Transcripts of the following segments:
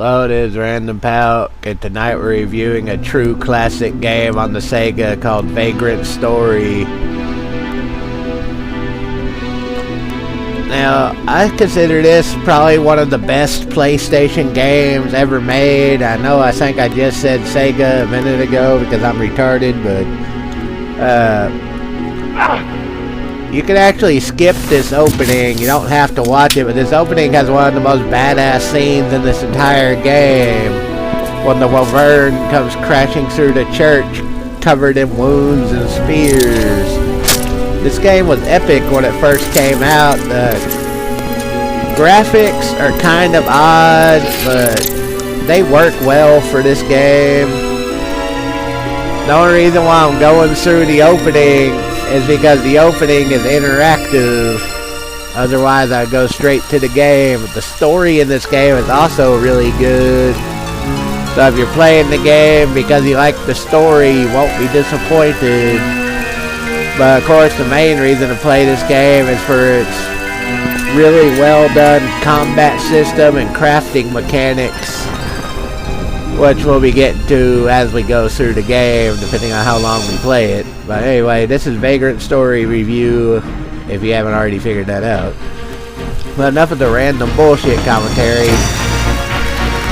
Hello, it is Random Palk, and tonight we're reviewing a true classic game on the Sega called Vagrant Story. Now, I consider this probably one of the best PlayStation games ever made. I think I just said Sega a minute ago because I'm retarded, but you can actually skip this opening. You don't have to watch it, but this opening has one of the most badass scenes in this entire game. When the Wyvern comes crashing through the church, covered in wounds and spears. This game was epic when it first came out. The graphics are kind of odd, but they work well for this game. The only reason why I'm going through the opening is because the opening is interactive. Otherwise, I'd go straight to the game. The story in this game is also really good. So if you're playing the game because you like the story, you won't be disappointed. But of course, the main reason to play this game is for its really well done combat system and crafting mechanics, which we'll be getting to as we go through the game, depending on how long we play it. But anyway, this is Vagrant Story review, if you haven't already figured that out. But enough of the random bullshit commentary.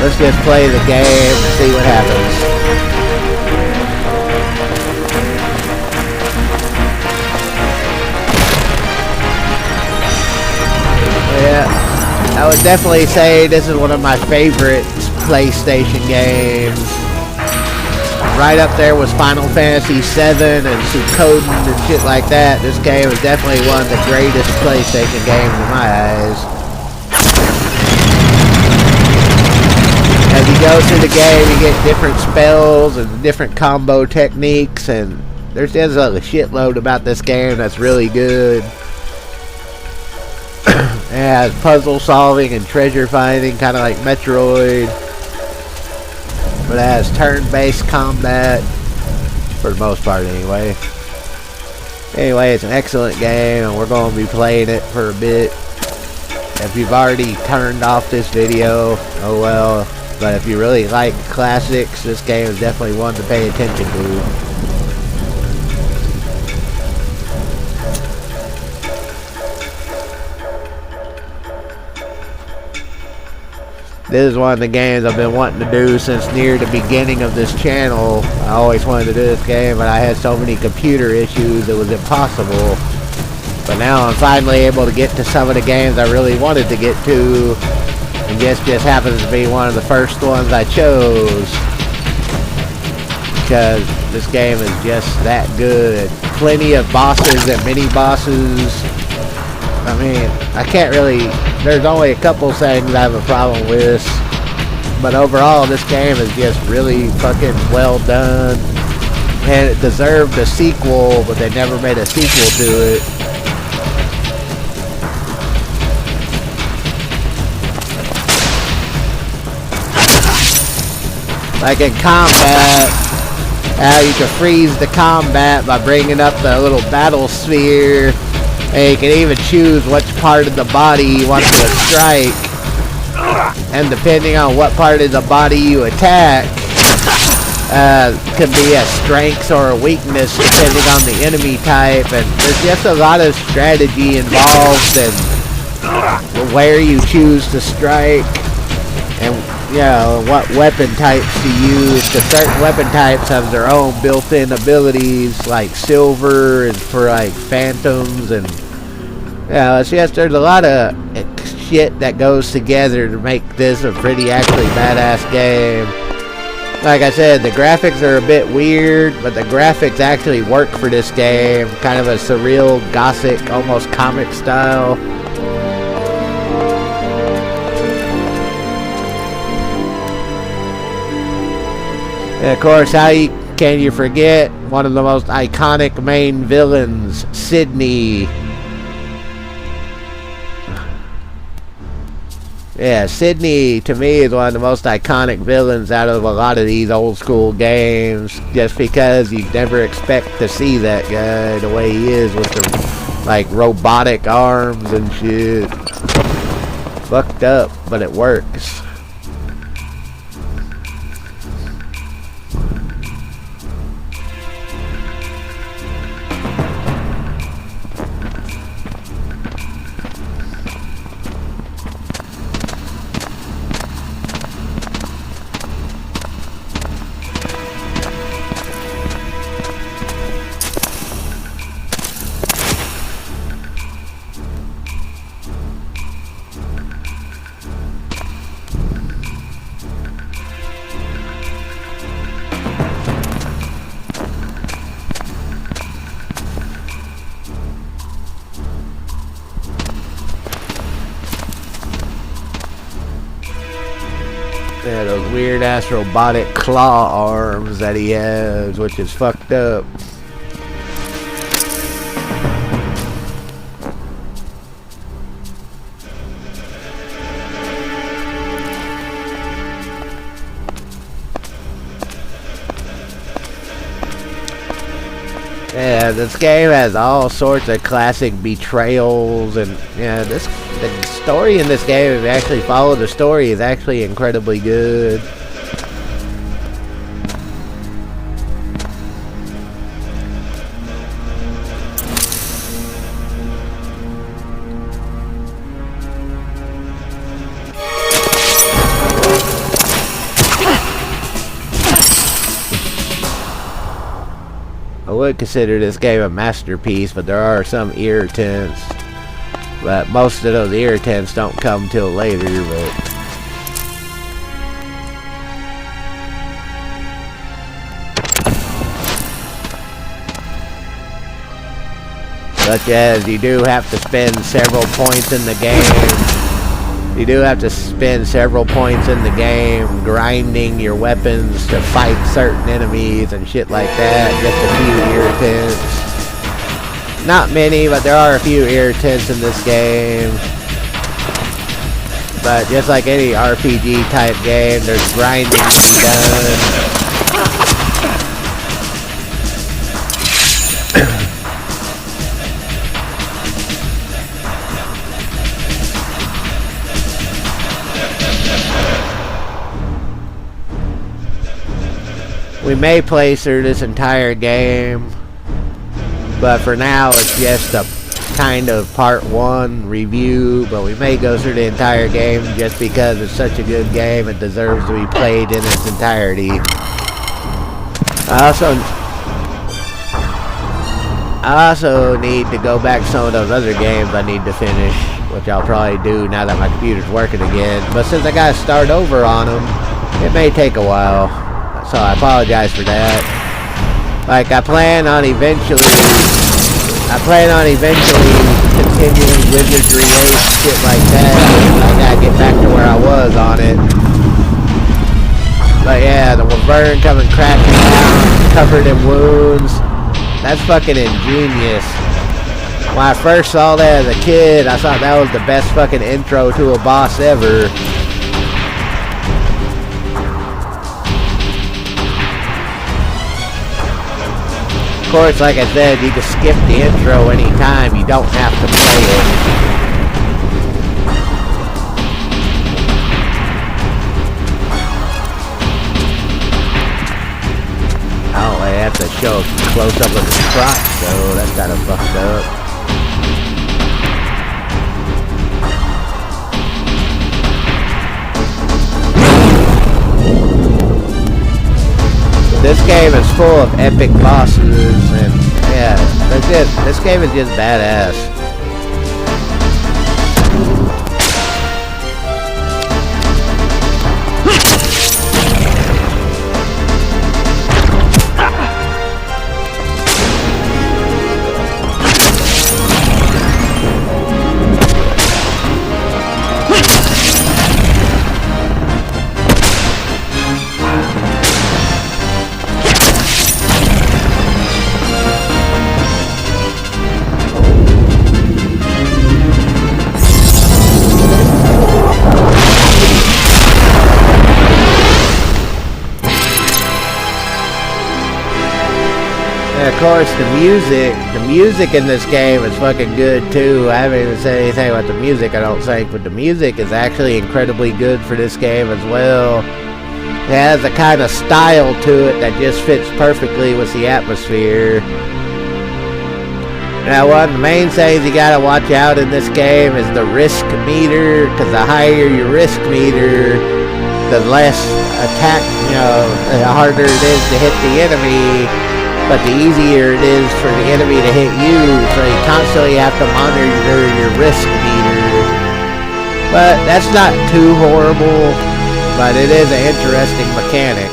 Let's just play the game and see what happens. Yeah, I would definitely say this is one of my favorite PlayStation games. Right up there with Final Fantasy VII and Suikoden and shit like that. This game is definitely one of the greatest PlayStation games in my eyes. As you go through the game, you get different spells and different combo techniques, and there's just a shitload about this game that's really good. It has puzzle solving and treasure finding, kind of like Metroid. But it has turn-based combat, for the most part anyway. Anyway, it's an excellent game, and we're going to be playing it for a bit. If you've already turned off this video, oh well. But if you really like classics, this game is definitely one to pay attention to. This is one of the games I've been wanting to do since near the beginning of this channel. I always wanted to do this game, but I had so many computer issues it was impossible. But now I'm finally able to get to some of the games I really wanted to get to. And this just happens to be one of the first ones I chose. Because this game is just that good. Plenty of bosses and mini-bosses. I mean, I can't really... There's only a couple things I have a problem with, but overall this game is just really fucking well done, and it deserved a sequel, but they never made a sequel to it. Like in combat, how you can freeze the combat by bringing up the little battle sphere. And you can even choose which part of the body you want to strike. And depending on what part of the body you attack, could be a strength or a weakness depending on the enemy type. And there's just a lot of strategy involved in where you choose to strike. And, you know, what weapon types to use. Because certain weapon types have their own built-in abilities, like silver and for like phantoms, and yeah, it's just there's a lot of shit that goes together to make this a pretty actually badass game. Like I said, the graphics are a bit weird, but the graphics actually work for this game. Kind of a surreal, gothic, almost comic style. And of course, can you forget one of the most iconic main villains, Sydney? Yeah, Sydney to me is one of the most iconic villains out of a lot of these old school games, just because you never expect to see that guy the way he is with the like robotic arms and shit. Fucked up, but it works. weird ass robotic claw arms that he has, which is fucked up. Yeah, this game has all sorts of classic betrayals, and yeah, the story in this game, if you actually follow the story, is actually incredibly good. I would consider this game a masterpiece, but there are some irritants. But most of those irritants don't come till later, such as you do have to spend several points in the game. You do have to spend several points in the game grinding your weapons to fight certain enemies and shit like that. Just a few irritants. Not many, but there are a few irritants in this game. But just like any RPG type game, there's grinding to be done. We may play through this entire game, but for now it's just a kind of part 1 review, but we may go through the entire game just because it's such a good game. It deserves to be played in its entirety. I also need to go back to some of those other games I need to finish, which I'll probably do now that my computer's working again. But since I gotta start over on them, it may take a while. So I apologize for that. Like, I plan on eventually continuing Wizardry 8, shit like that. I gotta get back to where I was on it. But yeah, the Wyvern coming crashing down, covered in wounds. That's fucking ingenious. When I first saw that as a kid, I thought that was the best fucking intro to a boss ever. Of course, like I said, you can skip the intro anytime. You don't have to play it. Oh, I have to show a close-up of his crotch, so that's kind of fucked up. This game is full of epic bosses, and yeah, this game is just badass. Of course, the music in this game is fucking good too. I haven't even said anything about the music, I don't think, but the music is actually incredibly good for this game as well. It has a kind of style to it that just fits perfectly with the atmosphere. Now, one of the main things you gotta watch out in this game is the risk meter, because the higher your risk meter, the less attack, the harder it is to hit the enemy. But the easier it is for the enemy to hit you, so you constantly have to monitor your risk meter. But that's not too horrible, but it is an interesting mechanic.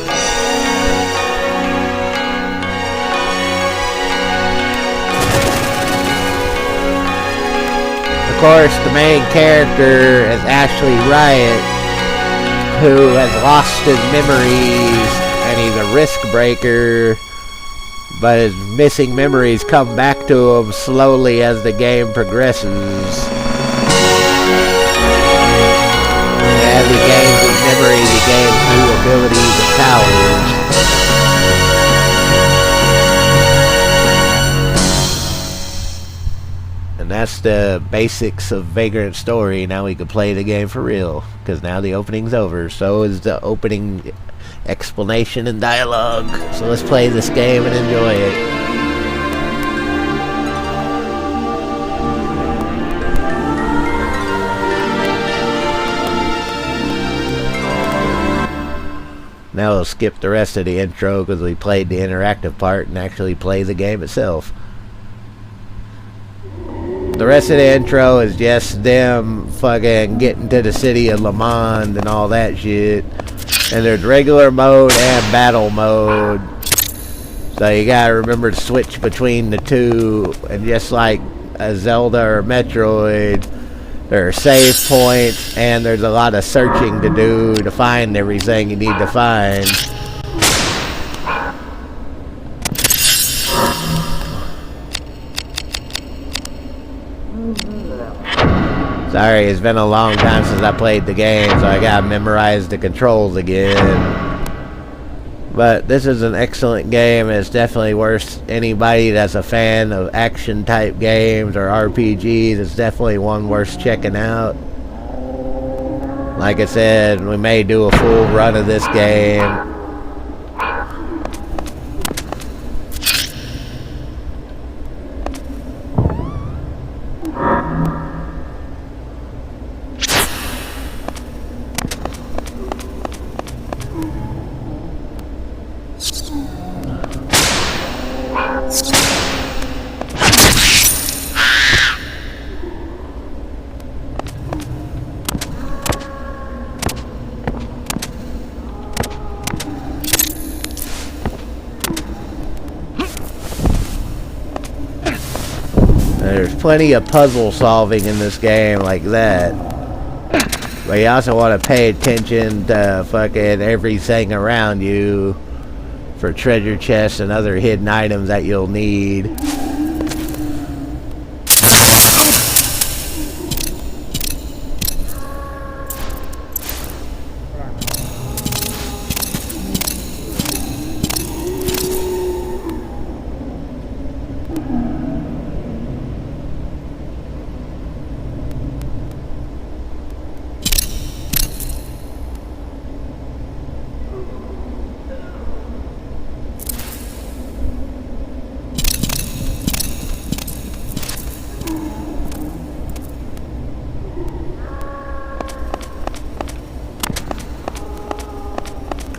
Of course, the main character is Ashley Riot, who has lost his memories, and he's a risk breaker, but his missing memories come back to him slowly as the game progresses. As he gains his memories, he gains new abilities and powers. And that's the basics of Vagrant story. Now we can play the game for real, because now the opening's over. So is the opening explanation and dialogue. So let's play this game and enjoy it. Now we'll skip the rest of the intro because we played the interactive part and actually play the game itself. The rest of the intro is just them fucking getting to the city of Le Mans and all that shit. And there's regular mode and battle mode. So you gotta remember to switch between the two. And just like a Zelda or Metroid, there are save points and there's a lot of searching to do to find everything you need to find. Sorry, it's been a long time since I played the game, so I gotta memorize the controls again. But this is an excellent game, and it's definitely worth anybody that's a fan of action type games or RPGs. It's definitely one worth checking out. Like I said, we may do a full run of this game. There's plenty of puzzle solving in this game like that. But you also want to pay attention to fucking everything around you for treasure chests and other hidden items that you'll need.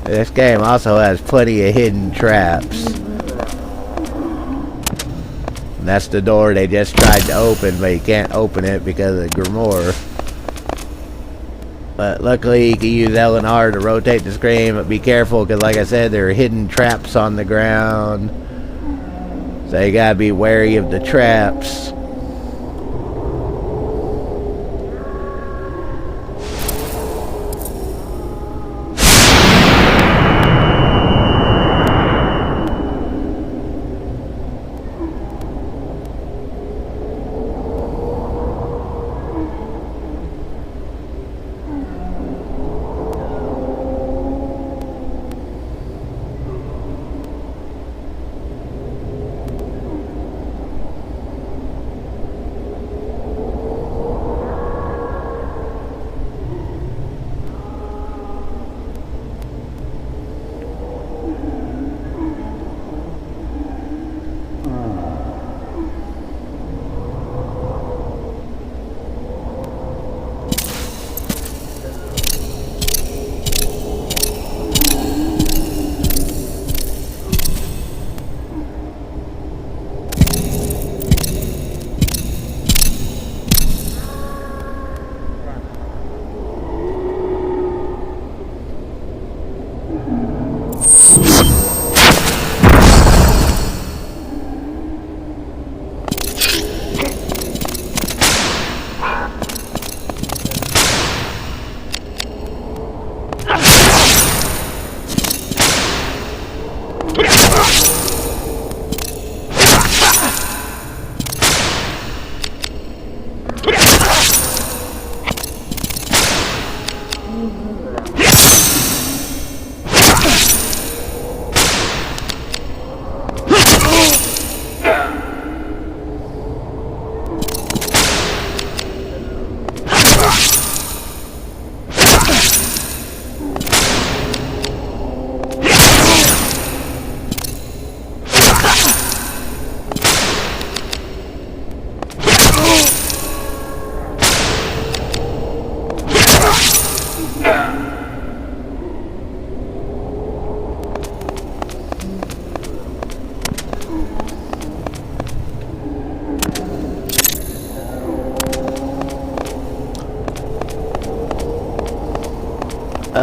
This game also has plenty of hidden traps. And that's the door they just tried to open, but you can't open it because of Grimoire. But luckily you can use L and R to rotate the screen, but be careful because like I said, there are hidden traps on the ground. So you gotta be wary of the traps.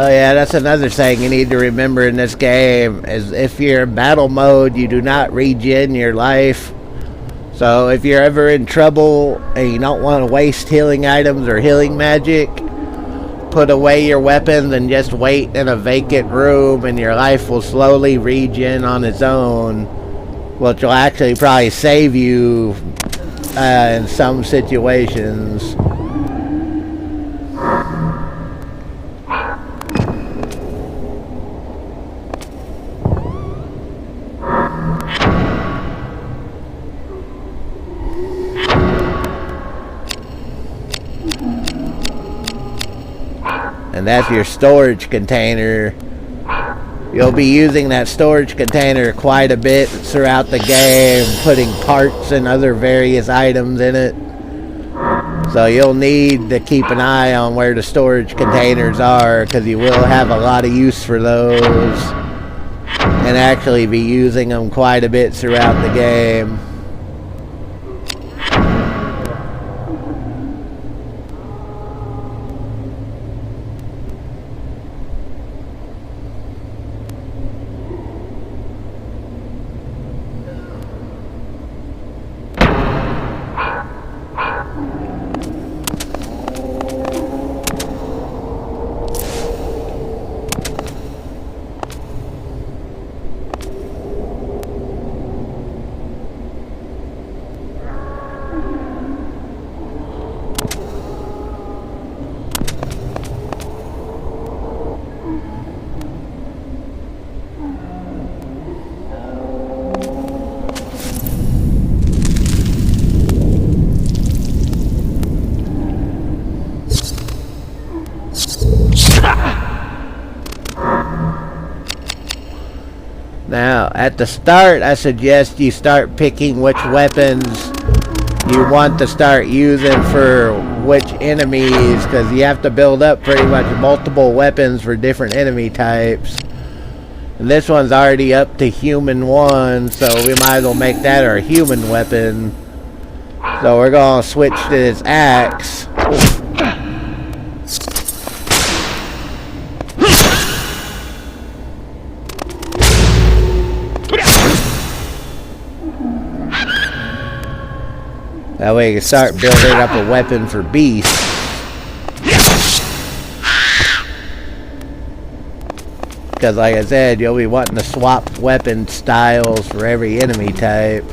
Oh yeah, that's another thing you need to remember in this game is if you're in battle mode, you do not regen your life. So if you're ever in trouble and you don't want to waste healing items or healing magic, put away your weapons and just wait in a vacant room and your life will slowly regen on its own, which will actually probably save you in some situations. And that's your storage container. You'll be using that storage container quite a bit throughout the game, putting parts and other various items in it. So you'll need to keep an eye on where the storage containers are, because you will have a lot of use for those and actually be using them quite a bit throughout the game. Now, at the start, I suggest you start picking which weapons you want to start using for which enemies, because you have to build up pretty much multiple weapons for different enemy types. And this one's already up to human 1, so we might as well make that our human weapon. So we're going to switch to this axe. That way you can start building up a weapon for beasts. Because like I said, you'll be wanting to swap weapon styles for every enemy type.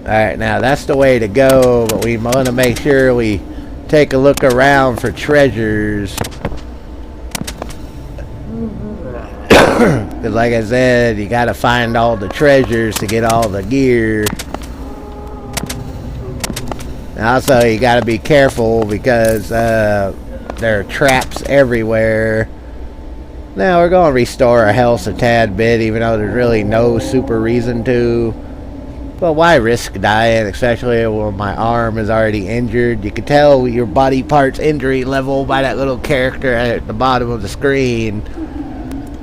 Alright, now that's the way to go, but we want to make sure we take a look around for treasures. Because like I said, you gotta find all the treasures to get all the gear. And also you gotta be careful because there are traps everywhere. Now we're going to restore our health a tad bit, even though there's really no super reason to. But why risk dying, especially when my arm is already injured? You can tell your body part's injury level by that little character at the bottom of the screen.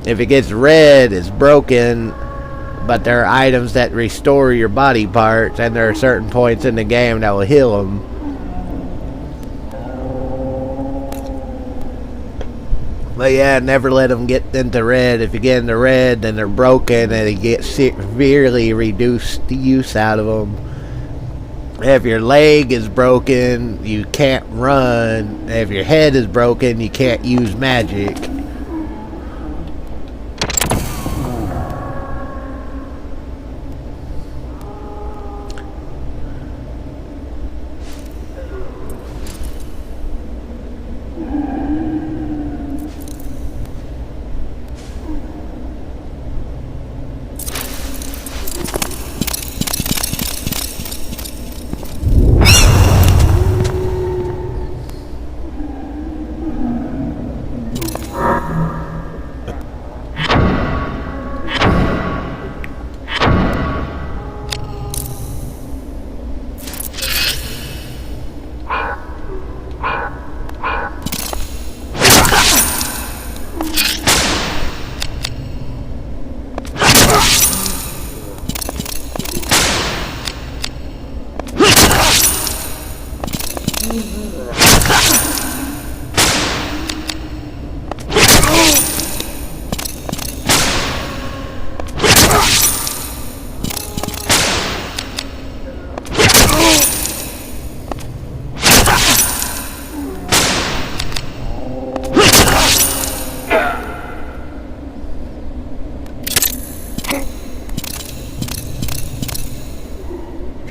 If it gets red, it's broken, but there are items that restore your body parts, and there are certain points in the game that will heal them. But yeah, never let them get into red. If you get into red, then they're broken, and you get severely reduced the use out of them. If your leg is broken, you can't run. If your head is broken, you can't use magic.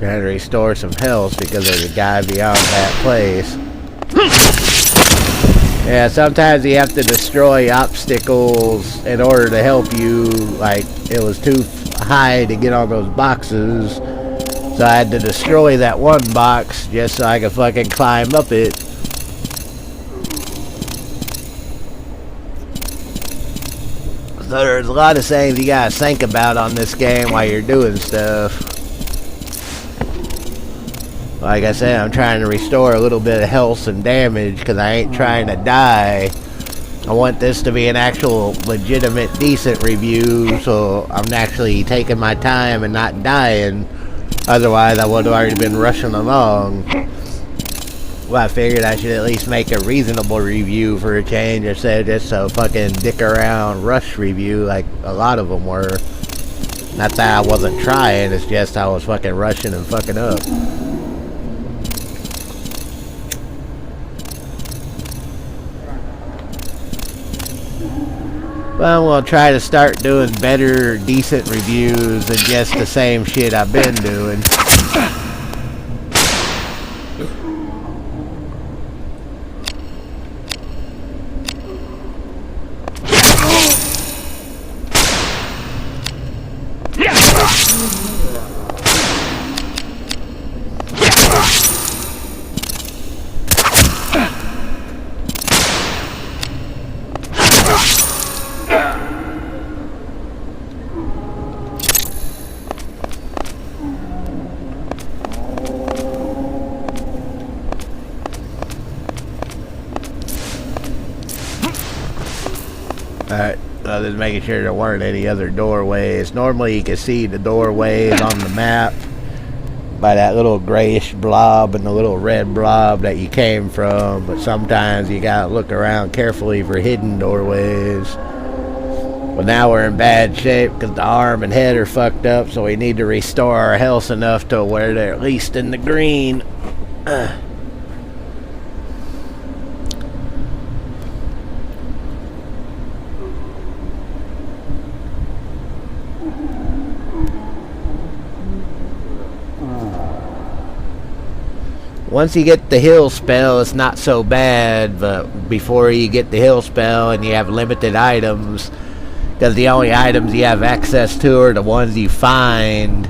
Trying to restore some health because there's a guy beyond that place. Yeah, sometimes you have to destroy obstacles in order to help you. Like, it was too high to get on those boxes, so I had to destroy that one box just so I could fucking climb up it. So there's a lot of things you gotta think about on this game while you're doing stuff. Like I said, I'm trying to restore a little bit of health and damage because I ain't trying to die. I want this to be an actual legitimate decent review, so I'm actually taking my time and not dying. Otherwise I would have already been rushing along. Well, I figured I should at least make a reasonable review for a change instead of just a fucking dick around rush review like a lot of them were. Not that I wasn't trying, it's just I was fucking rushing and fucking up. Well, we'll try to start doing better, decent reviews than just the same shit I've been doing. Alright, just making sure there weren't any other doorways. Normally you can see the doorways on the map by that little grayish blob and the little red blob that you came from, but sometimes you gotta look around carefully for hidden doorways. But now we're in bad shape because the arm and head are fucked up, so we need to restore our health enough to where they're at least in the green. Once you get the heal spell, it's not so bad, but before you get the heal spell and you have limited items, because the only items you have access to are the ones you find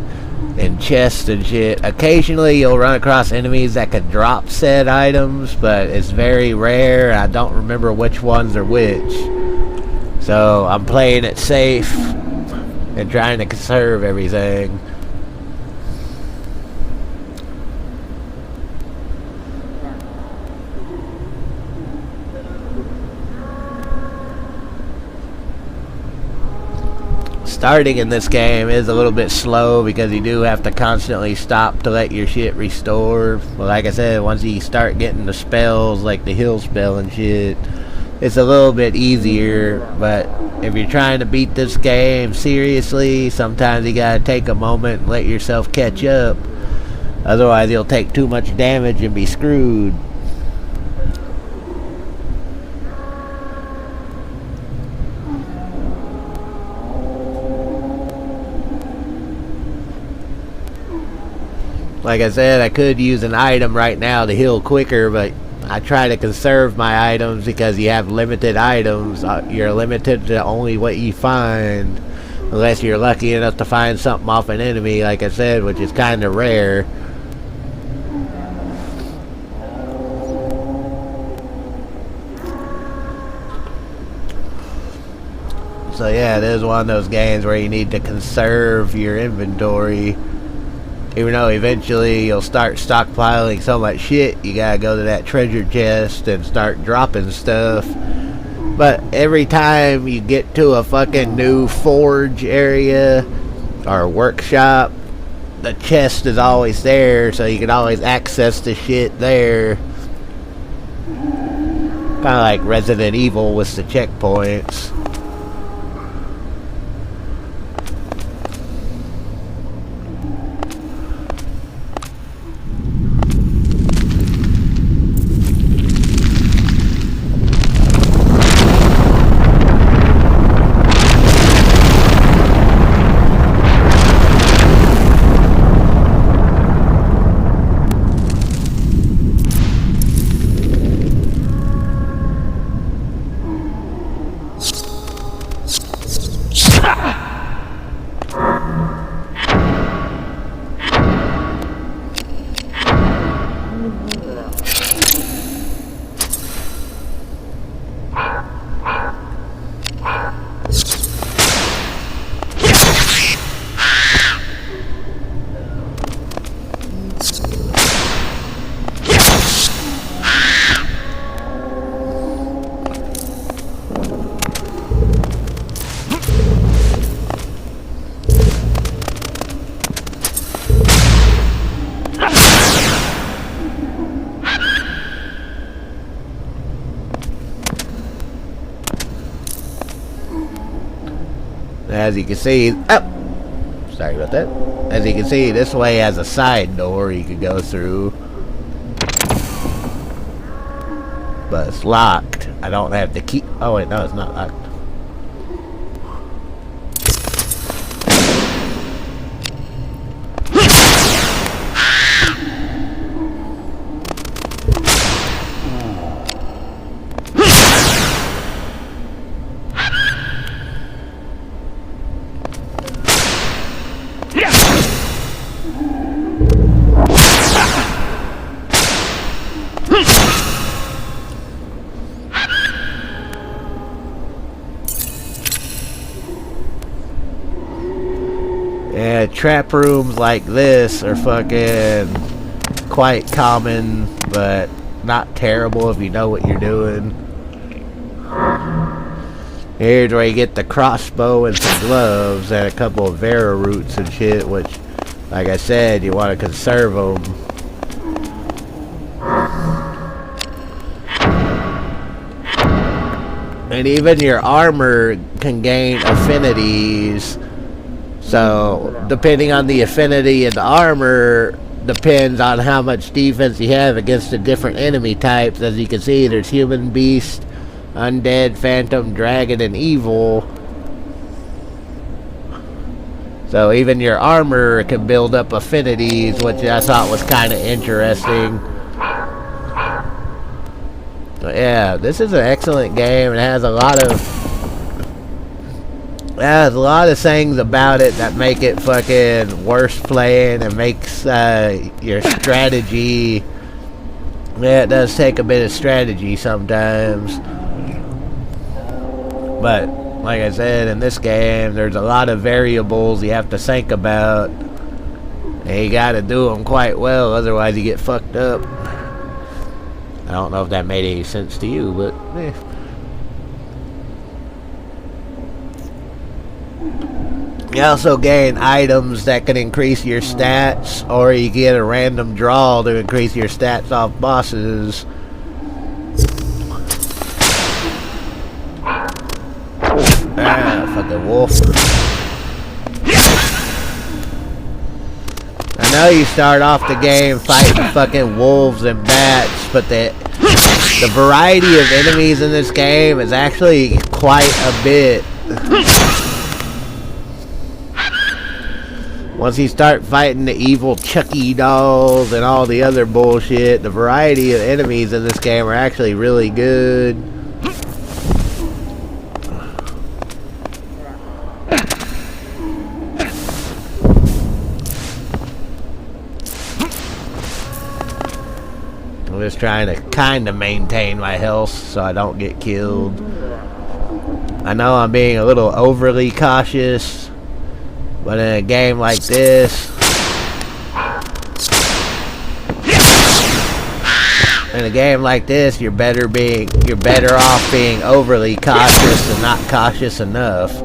in chests and shit. Occasionally you'll run across enemies that can drop said items, but it's very rare. I don't remember which ones are which. So I'm playing it safe and trying to conserve everything. Starting in this game is a little bit slow because you do have to constantly stop to let your shit restore. But like I said, once you start getting the spells like the heal spell and shit, it's a little bit easier. But if you're trying to beat this game seriously, sometimes you gotta take a moment and let yourself catch up. Otherwise you'll take too much damage and be screwed. Like I said, I could use an item right now to heal quicker, but I try to conserve my items because you have limited items. You're limited to only what you find, unless you're lucky enough to find something off an enemy, like I said, which is kind of rare. So yeah, it is one of those games where you need to conserve your inventory. Even though eventually you'll start stockpiling so much shit, you gotta go to that treasure chest and start dropping stuff. But every time you get to a fucking new forge area or workshop, the chest is always there, so you can always access the shit there. Kinda like Resident Evil with the checkpoints. As you can see, sorry about that. As you can see, this way has a side door you can go through. But it's locked. I don't have the key. Oh wait, no, it's not locked. Yeah, trap rooms like this are fucking quite common, but not terrible if you know what you're doing. Here's where you get the crossbow and some gloves and a couple of Vera roots and shit, which, like I said, you want to conserve them. And even your armor can gain affinities. So, depending on the affinity of the armor, depends on how much defense you have against the different enemy types. As you can see, there's human, beast, undead, phantom, dragon, and evil. So even your armor can build up affinities, which I thought was kind of interesting. But yeah, this is an excellent game. It has a lot of things about it that make it fucking worth playing and makes your strategy. Yeah, it does take a bit of strategy sometimes. But like I said, in this game, there's a lot of variables you have to think about, and you gotta do them quite well, otherwise you get fucked up. I don't know if that made any sense to you, but You also gain items that can increase your stats, or you get a random draw to increase your stats off bosses. Fucking wolf. I know you start off the game fighting fucking wolves and bats, but the variety of enemies in this game is actually quite a bit. Once you start fighting the evil Chucky dolls and all the other bullshit, the variety of enemies in this game are actually really good. I'm just trying to kind of maintain my health so I don't get killed. I know I'm being a little overly cautious, but in a game like this, you're better off being overly cautious and not cautious enough.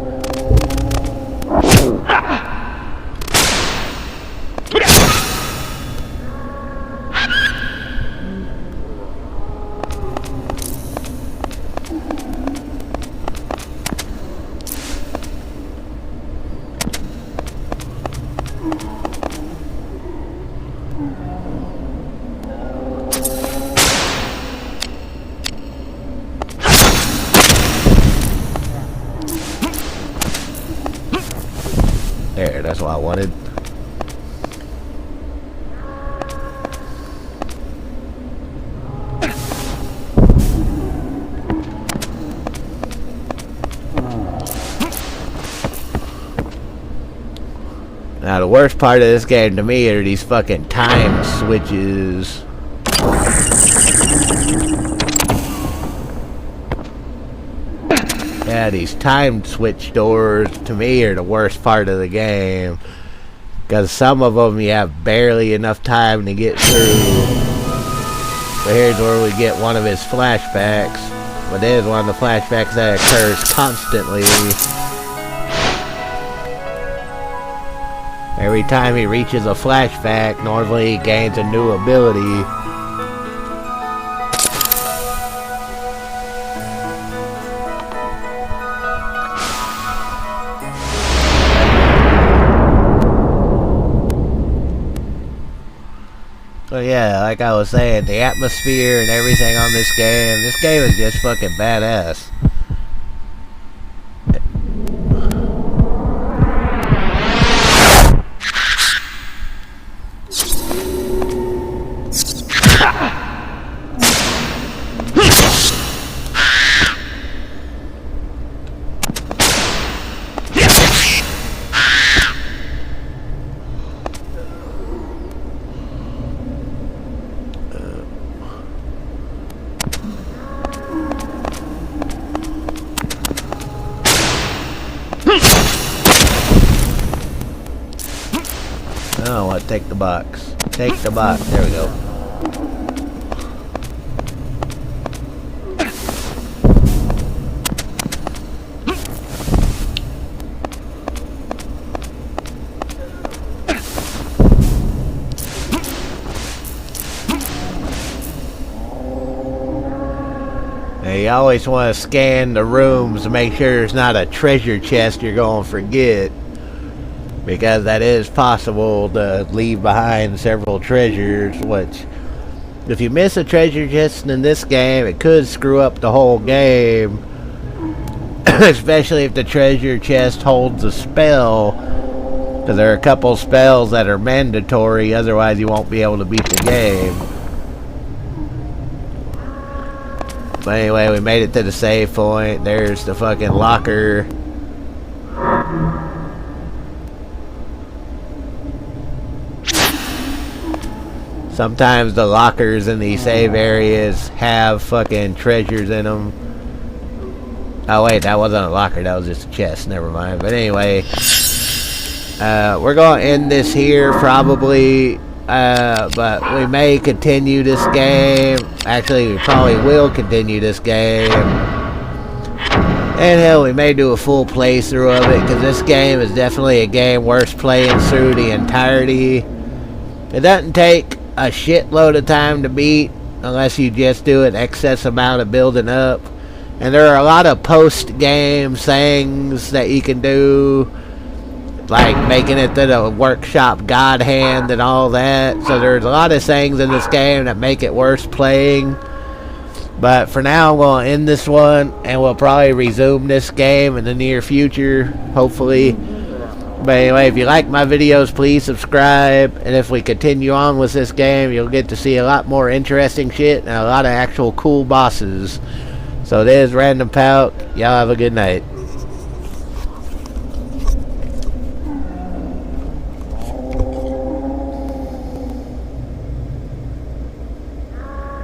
There, that's what I wanted. Now the worst part of this game to me are these fucking time switches. Yeah, these time switch doors to me are the worst part of the game, because some of them you have barely enough time to get through. But here's where we get one of his flashbacks. But it is one of the flashbacks that occurs constantly. Every time he reaches a flashback, normally he gains a new ability. But yeah, like I was saying, the atmosphere and everything on this game is just fucking badass. Oh, what? Take the box. Take the box. There we go. Now, you always want to scan the rooms to make sure there's not a treasure chest you're going to forget. Because that is possible to leave behind several treasures, which, if you miss a treasure chest in this game, it could screw up the whole game. Especially if the treasure chest holds a spell. Because there are a couple spells that are mandatory, otherwise you won't be able to beat the game. But anyway, we made it to the save point. There's the fucking locker. Sometimes the lockers in these save areas have fucking treasures in them. Oh wait, that wasn't a locker, that was just a chest, never mind. But anyway, we're going to end this here probably, but we may continue this game. Actually, we probably will continue this game. And hell, we may do a full playthrough of it, because this game is definitely a game worth playing through the entirety. It doesn't take a shitload of time to beat unless you just do an excess amount of building up, and there are a lot of post-game things that you can do, like making it to the workshop god hand and all that. So there's a lot of things in this game that make it worth playing. But for now, I'm going to end this one, and we'll probably resume this game in the near future, hopefully. But anyway, if you like my videos, please subscribe. And if we continue on with this game, you'll get to see a lot more interesting shit and a lot of actual cool bosses. So there's Random Palk. Y'all have a good night.